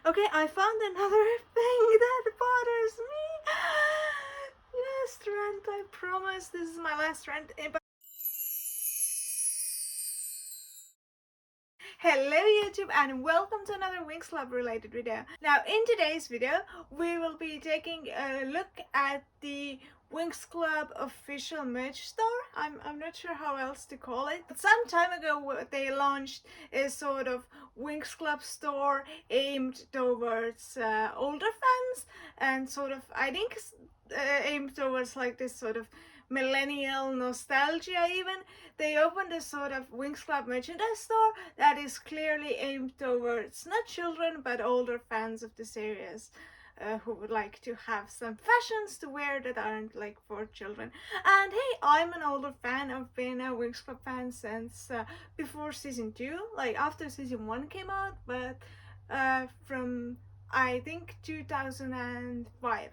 Okay, I found another thing that bothers me. Last rant, I promise this is my last rant. Hello YouTube and welcome to another Winx Club related video. Now in today's video we will be taking a look at the Winx Club official merch store. I'm not sure how else to call it. But some time ago they launched a sort of Winx Club store aimed towards older fans and sort of I think aimed towards like this sort of millennial nostalgia even. They opened a sort of Winx Club merchandise store that is clearly aimed towards not children but older fans of the series. Who would like to have some fashions to wear that aren't like for children. And hey, I'm an older fan. I've been a Winx Club fan since before season 2, like after season 1 came out, but from I think 2005.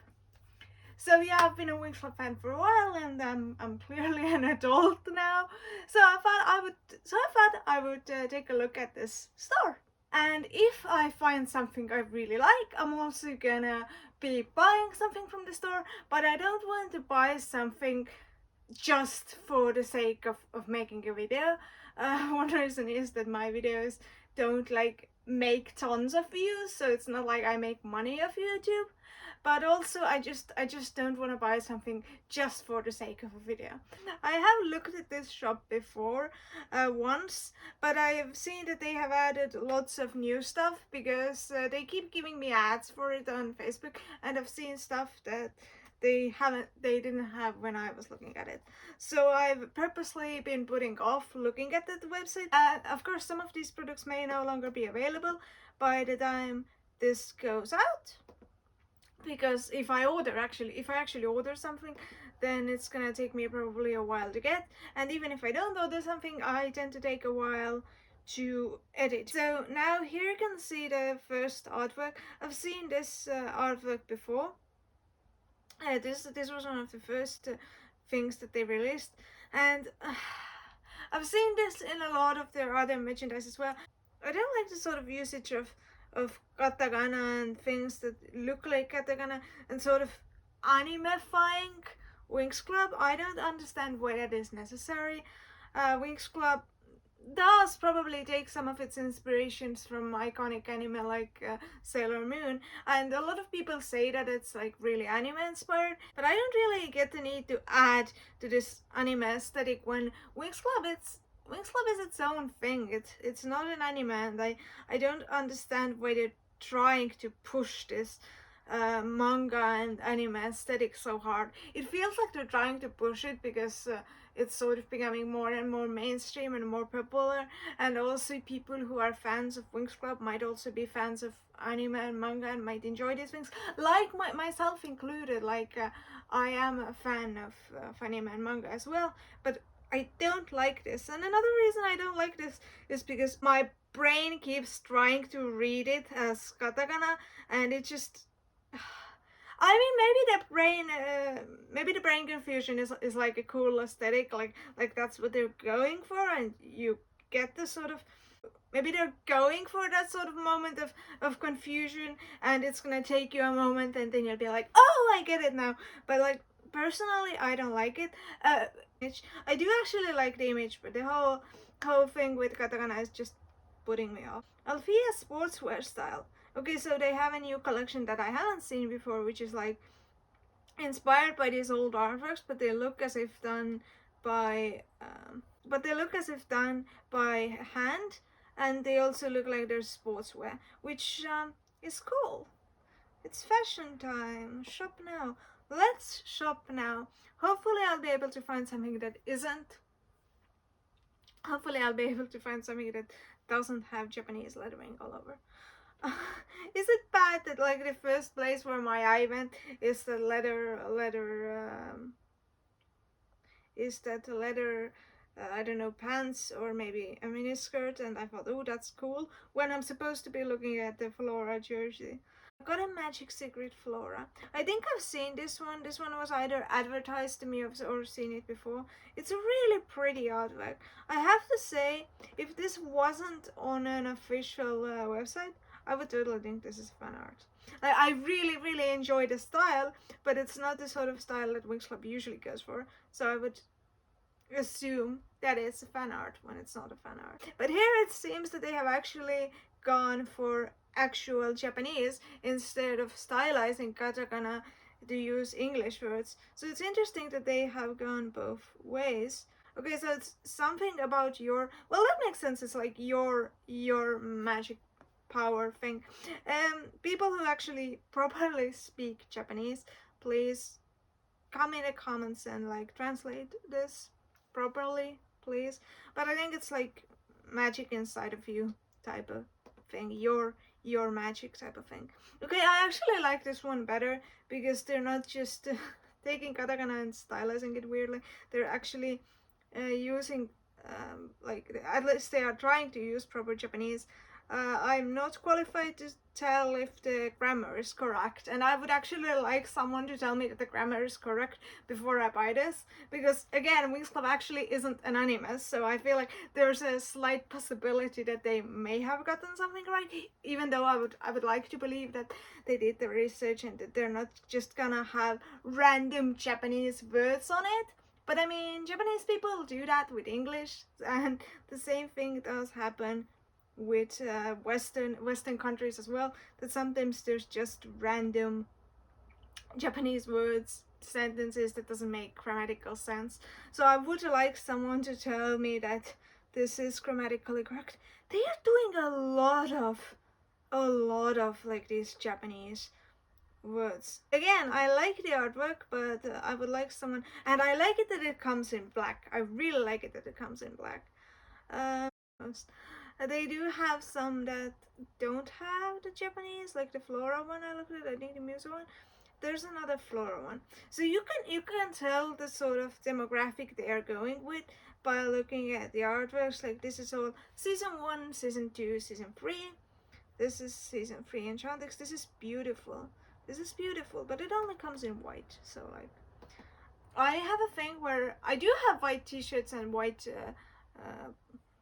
So yeah, I've been a Winx Club fan for a while, and I'm clearly an adult now. So I thought I would take a look at this store. And if I find something I really like, I'm also gonna be buying something from the store. But I don't want to buy something just for the sake of making a video. One reason is that my videos don't like make tons of views, so it's not like I make money off YouTube. But also I just don't want to buy something just for the sake of a video. I have looked at this shop before once, but I have seen that they have added lots of new stuff because they keep giving me ads for it on Facebook, and I've seen stuff that they didn't have when I was looking at it. So I've purposely been putting off looking at the website. Of course, some of these products may no longer be available by the time this goes out, because if I actually order something, then it's gonna take me probably a while to get, and even if I don't order something, I tend to take a while to edit. So now here you can see the first artwork. I've seen this artwork before. This was one of the first things that they released, and I've seen this in a lot of their other merchandise as well. I don't like the sort of usage of katakana and things that look like katakana and sort of animifying Winx Club. I don't understand why that is necessary. Winx Club does probably take some of its inspirations from iconic anime like Sailor Moon, and a lot of people say that it's like really anime inspired, but I don't really get the need to add to this anime aesthetic when Winx Club is its own thing. It's not an anime, and I don't understand why they're trying to push this manga and anime aesthetic so hard. It feels like they're trying to push it because it's sort of becoming more and more mainstream and more popular, and also people who are fans of Winx Club might also be fans of anime and manga and might enjoy these things, like myself included. Like I am a fan of anime and manga as well, but I don't like this. And another reason I don't like this is because my brain keeps trying to read it as katakana, and it just I mean, maybe the brain confusion is like a cool aesthetic, like that's what they're going for, and you get the sort of, maybe they're going for that sort of moment of confusion, and it's gonna take you a moment, and then you'll be like, oh, I get it now. But like personally, I don't like it. I do actually like the image, but the whole thing with katakana is just putting me off. Althea sportswear style. Okay, so they have a new collection that I haven't seen before, which is like inspired by these old artworks, but they look as if done by hand, and they also look like they're sportswear, which is cool. It's fashion time. Shop now. Let's shop now. Hopefully I'll be able to find something that isn't. Hopefully I'll be able to find something that doesn't have Japanese lettering all over. Is it bad that like the first place where my eye went is the leather I don't know, pants or maybe a mini skirt, and I thought, oh, that's cool, when I'm supposed to be looking at the Flora jersey. I've got a Magic Secret Flora. I think I've seen this one. This one was either advertised to me or seen it before. It's a really pretty artwork. I have to say, if this wasn't on an official website, I would totally think this is fan art. Like, I really enjoy the style, but it's not the sort of style that Winx Club usually goes for. So I would assume that it's a fan art when it's not a fan art. But here it seems that they have actually gone for actual Japanese instead of stylizing katakana to use English words. So it's interesting that they have gone both ways. Okay, so it's something about your, well, that makes sense. It's like your magic power thing. People who actually properly speak Japanese, please come in the comments and like translate this properly, please. But I think it's like magic inside of you type of thing, your magic type of thing. Okay, I actually like this one better because they're not just taking katakana and stylizing it weirdly. They're actually using like, at least they are trying to use proper Japanese. I'm not qualified to tell if the grammar is correct, and I would actually like someone to tell me that the grammar is correct before I buy this, because again, Winx Club actually isn't anonymous, so I feel like there's a slight possibility that they may have gotten something right, even though I would like to believe that they did the research and that they're not just gonna have random Japanese words on it. But I mean, Japanese people do that with English, and the same thing does happen with Western countries as well. That sometimes there's just random Japanese words, sentences that doesn't make grammatical sense. So I would like someone to tell me that this is grammatically correct. They are doing a lot of like these Japanese words. Again, I like the artwork, but I would like someone, and I like it that it comes in black. I really like it that it comes in black. They do have some that don't have the Japanese, like the Flora one I looked at, I think the Musa one. There's another Flora one. So you can tell the sort of demographic they are going with by looking at the artworks. Like, this is all season 1, season 2, season 3. This is season 3 Enchantix. This is beautiful. This is beautiful, but it only comes in white. So like, I have a thing where I do have white t-shirts and white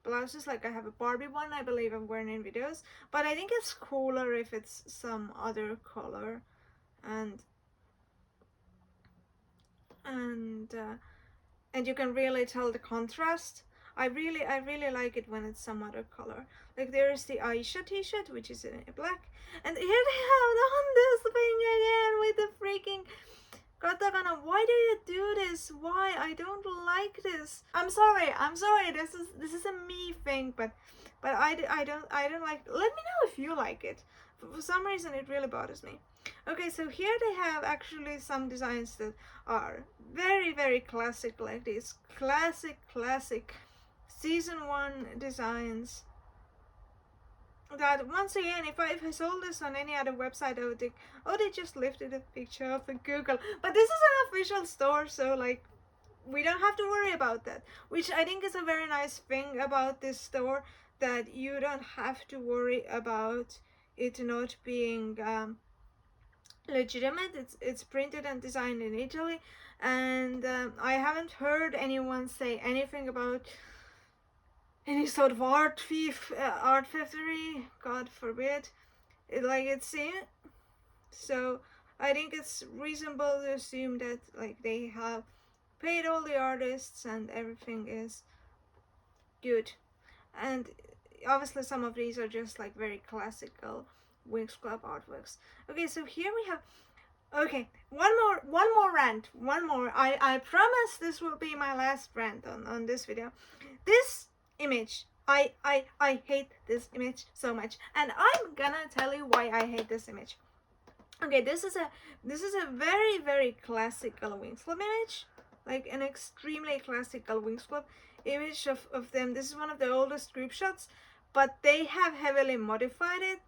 blouses. Like, I have a Barbie one I believe I'm wearing in videos, but I think it's cooler if it's some other color, and you can really tell the contrast. I really like it when it's some other color. Like, there's the Aisha t-shirt, which is in black, and here they have done this thing again with the freaking katakana. Why do you do this? Why? I don't like this. I'm sorry. This is a me thing, but I don't like it. Let me know if you like it. For some reason it really bothers me. Okay, so here they have actually some designs that are very classic, like these classic season 1 designs that, once again, if I sold this on any other website, I would think, oh, they just lifted a picture of Google. But this is an official store, so like, we don't have to worry about that, which I think is a very nice thing about this store, that you don't have to worry about it not being legitimate. It's printed and designed in Italy, and I haven't heard anyone say anything about any sort of art thievery, God forbid. It's in. So I think it's reasonable to assume that like they have paid all the artists and everything is good. And obviously some of these are just like very classical Winx Club artworks. Okay, so here we have, okay, one more rant, one more. I promise this will be my last rant on this video. This image, I hate this image so much, and I'm gonna tell you why I hate this image. Okay, this is a very classical Winx Club image, like an extremely classical Winx Club image of them. This is one of the oldest group shots, but they have heavily modified it.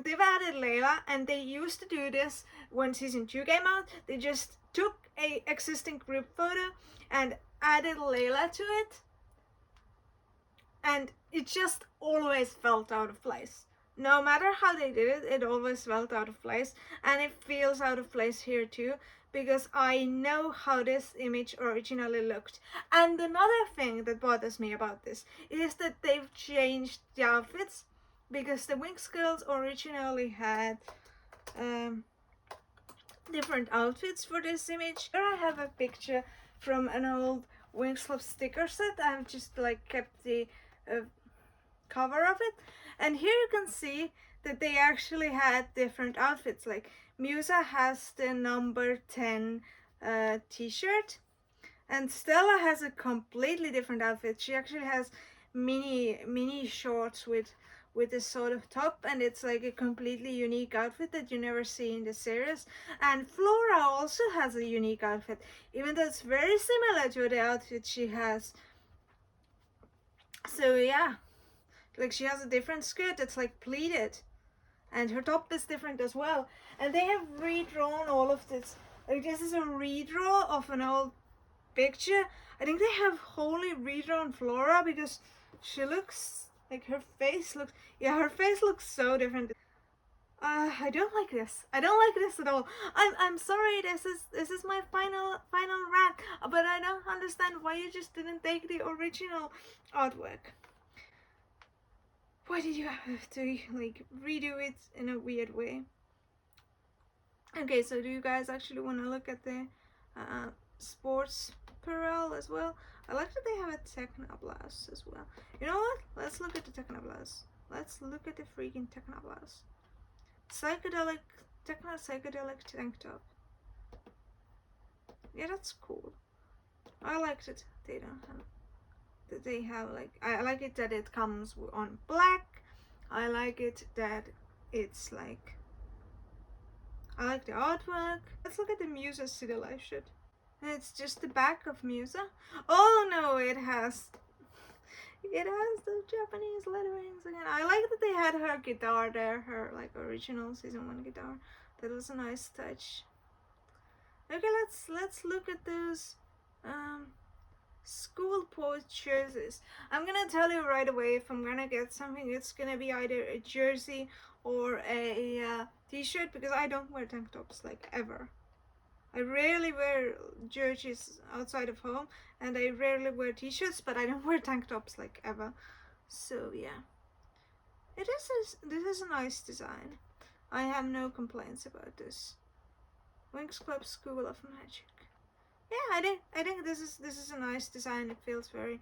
They've added Layla, and they used to do this when season 2 came out. They just took a existing group photo and added Layla to it, and it just always felt out of place. No matter how they did it, it always felt out of place, and it feels out of place here too, because I know how this image originally looked. And another thing that bothers me about this is that they've changed the outfits. because the Winx girls originally had um, different outfits for this image. Here I have a picture from an old Winx Club sticker set. I've just like kept the cover of it, and here you can see that they actually had different outfits. Like Musa has the number 10 t-shirt, and Stella has a completely different outfit. She actually has mini shorts with this sort of top, and it's like a completely unique outfit that you never see in the series. And Flora also has a unique outfit, even though it's very similar to the outfit she has. So yeah, like she has a different skirt that's like pleated, and her top is different as well. And they have redrawn all of this. Like this is a redraw of an old picture. I think they have wholly redrawn Flora because she looks like her face looks, yeah, her face looks so different. I don't like this. I don't like this at all. I'm sorry. This is my final rant. But I don't understand why you just didn't take the original artwork. Why did you have to like redo it in a weird way? Okay, so do you guys actually want to look at the sports apparel as well? I like that they have a Technoblast as well. You know what? Let's look at the Technoblast. Let's look at the freaking Technoblast. Psychedelic, psychedelic tank top. Yeah, that's cool. I liked it. They don't have that. They have like I like it that it comes on black. I like it that it's like I like the artwork. Let's look at the Musa City Life shit. It's just the back of Musa. Oh no, it has the Japanese letterings again. I like that they had her guitar there, her like original season 1 guitar. That was a nice touch. Okay, let's look at those school post jerseys. I'm gonna tell you right away, if I'm gonna get something, it's gonna be either a jersey or a t-shirt, because I don't wear tank tops like ever. I rarely wear jerseys outside of home, and I rarely wear t-shirts, but I don't wear tank tops like ever. So yeah, this is a nice design. I have no complaints about this. Winx Club School of Magic. Yeah, I think this is a nice design. It feels very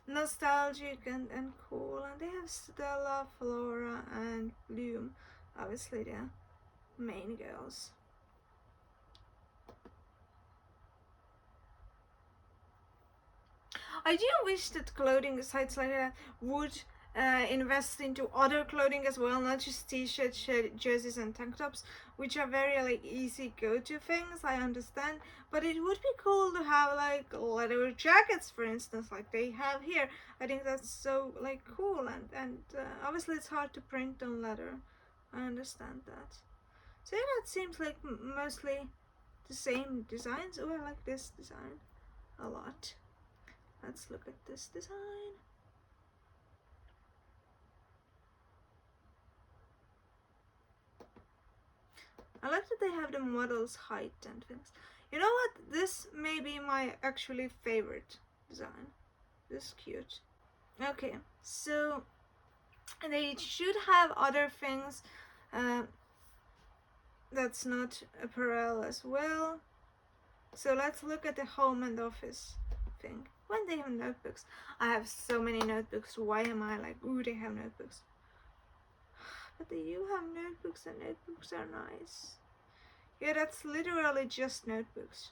nostalgic and cool. And they have Stella, Flora, and Bloom. Obviously, the main girls. I do wish that clothing sites like that would invest into other clothing as well, not just t-shirts, jerseys, and tank tops, which are very like easy go-to things. I understand, but it would be cool to have like leather jackets, for instance, like they have here. I think that's so like cool, and obviously it's hard to print on leather. I understand that. So yeah, that seems like mostly the same designs. Oh, I like this design a lot. Let's look at this design. I like that they have the model's height and things. You know what? This may be my actually favorite design. This is cute. Okay, so they should have other things that's not apparel as well. So let's look at the home and office thing. When they have notebooks. I have so many notebooks. Why am I like, ooh, they have notebooks? But they do have notebooks, and notebooks are nice. Yeah, that's literally just notebooks.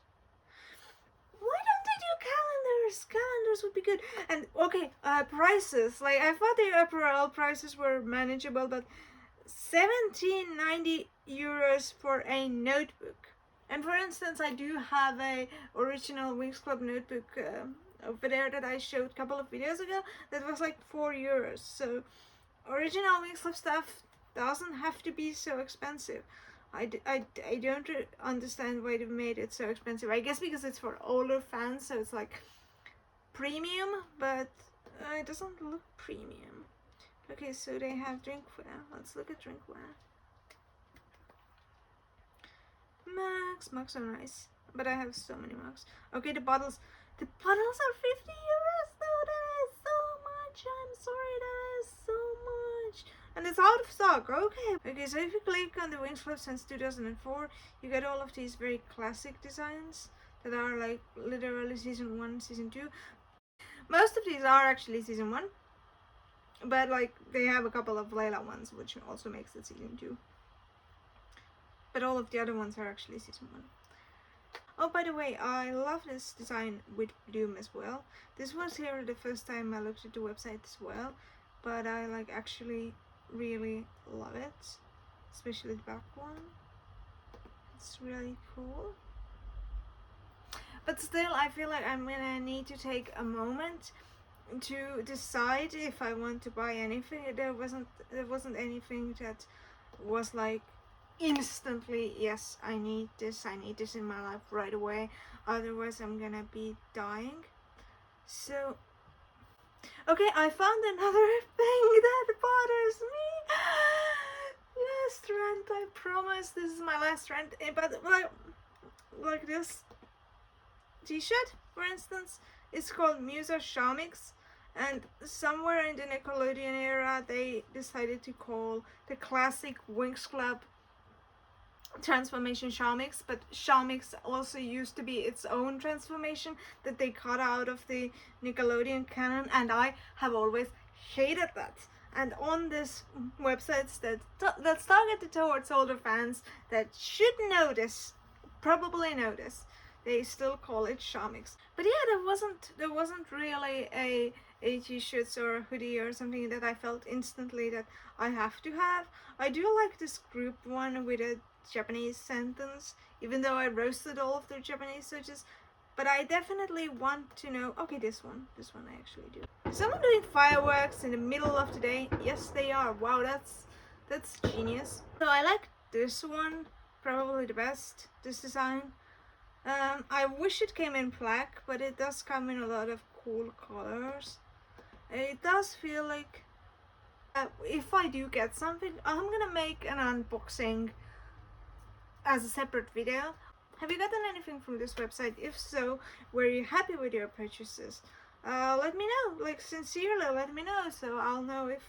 Why don't they do calendars? Calendars would be good. And okay, prices. Like I thought the apparel prices were manageable, but 17.90 euros for a notebook. And for instance, I do have a original Winx Club notebook over there that I showed a couple of videos ago. That was like 4 euros. So original Winx Club stuff doesn't have to be so expensive. I don't understand why they made it so expensive. I guess because it's for older fans, so it's like premium, but it doesn't look premium. Okay, so they have drinkware. Let's look at drinkware. Mugs are nice, but I have so many mugs. Okay, the bottles are 50 euros though. That is so much. I'm sorry, that is so much. and it's out of stock. Okay, so if you click on the Winx Club since 2004, you get all of these very classic designs that are like literally season 1, season 2. Most of these are actually season 1, but like they have a couple of Layla ones, which also makes it season 2. But all of the other ones are actually season 1. Oh, by the way, I love this design with Bloom as well. This was here the first time I looked at the website as well, but I like actually really love it, especially the back one. It's really cool. But still, I feel like I'm gonna need to take a moment to decide if I want to buy anything. There wasn't anything that was like instantly, yes, I need this in my life right away, otherwise I'm gonna be dying. So okay, I found another thing that bothers me. Last rant, I promise this is my last rant. But like this t-shirt, for instance, it's called Musa Shamix, and somewhere in the Nickelodeon era they decided to call the classic Winx Club transformation Shamix, but Shamix also used to be its own transformation that they cut out of the Nickelodeon canon, and I have always hated that. And on this websites that's targeted towards older fans that should know this, probably know this, they still call it Shamix. But yeah, there wasn't really a t-shirts or a hoodie or something that I felt instantly that I have to have. I do like this group one with a Japanese sentence, even though I roasted all of their Japanese searches. But I definitely want to know. Okay, this one I actually do. Is someone doing fireworks in the middle of the day? Yes, they are. Wow, that's genius. So I like this one probably the best, this design. I wish it came in black, but it does come in a lot of cool colors. It does feel like if I do get something, I'm gonna make an unboxing as a separate video. Have you gotten anything from this website? If so, were you happy with your purchases? Let me know, like sincerely let me know, so I'll know if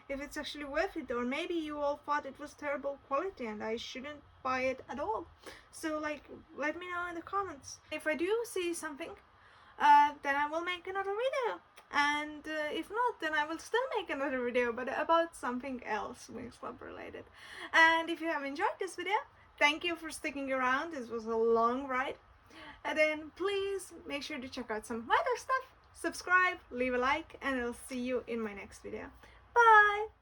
it's actually worth it, or maybe you all thought it was terrible quality and I shouldn't buy it at all. So like, let me know in the comments. If I do see something, then I will make another video, and if not, then I will still make another video, but about something else Winx Club related. And if you have enjoyed this video, thank you for sticking around. This was a long ride. And then please make sure to check out some of my other stuff. Subscribe, leave a like, and I'll see you in my next video. Bye!